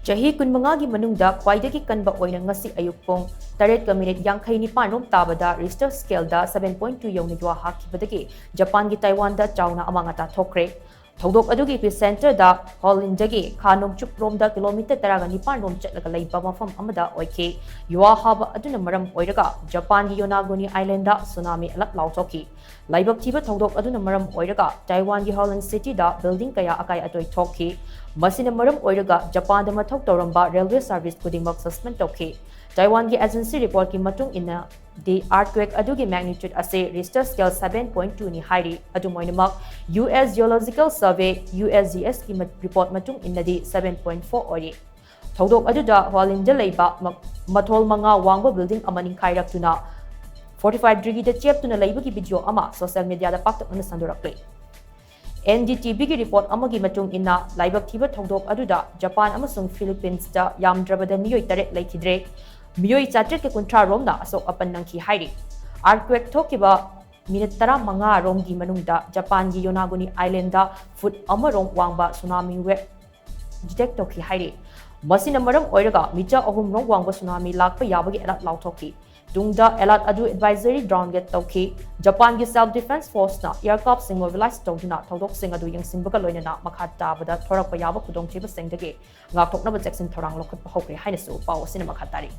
Chahi kunmangagi manungda khwaidagi kanba oina ngasi ayuk pung 8:59 rom tabada Richter scale da 7.2 Youna Yuwar Hakhibadagi Japan gi Taiwan Da Chaona Amang Thokhre Thodok adugi epicenter da Holindagi Khanum chup rom da kilometer 19 rom chatlaga leiba mafam amada oike Yuwar haba aduna maram oiraga Japan gi Yonaguni Island da tsunami alert lauthoki Laibak thiba thodok aduna maram oiraga Taiwan gi Holland city da building kaya akai atoi thoki Masina maram oiraga Japan da mathok toramba railway service kudingmak suspend toki Taiwan gi agency report ki matung ina the earthquake adugi magnitude ase Richter scale 7.2 ni hairi adumoinamak US Geological Survey USGS ki report matung ina di 7.4 ori thodok aduda Holinda leiba mathol manga wangba building amaning khairak tuna 45 degree da chep tuna leiba ki video ama social media da paktak na sandurakle NDTV ki report amagi matung ina laibak thiba thodok aduda Japan amasung Philippines da yamdrabada miyoi taret leikidre Miyoi chatret ke kuntra rom da asok apan nang ki hairi earthquake thokiba minute 15 rom gi manungda Japan gi Yonaguni Island da foot amarom wangba tsunami wave detect toki hairi masina maram oiraga mita ahum rom wangba tsunami lakpa yabagi alert lauthoki tungda alert adu advisory drown get toki Japan gi self defense force na aircraft sing mobilize tawduna thodok sing adu yangsinbaga loinana makata bada thorak pa yaba khudong thiba singdage ngakthokna ba jackson thorang lokhat pa hokre hainasu paw sina makatari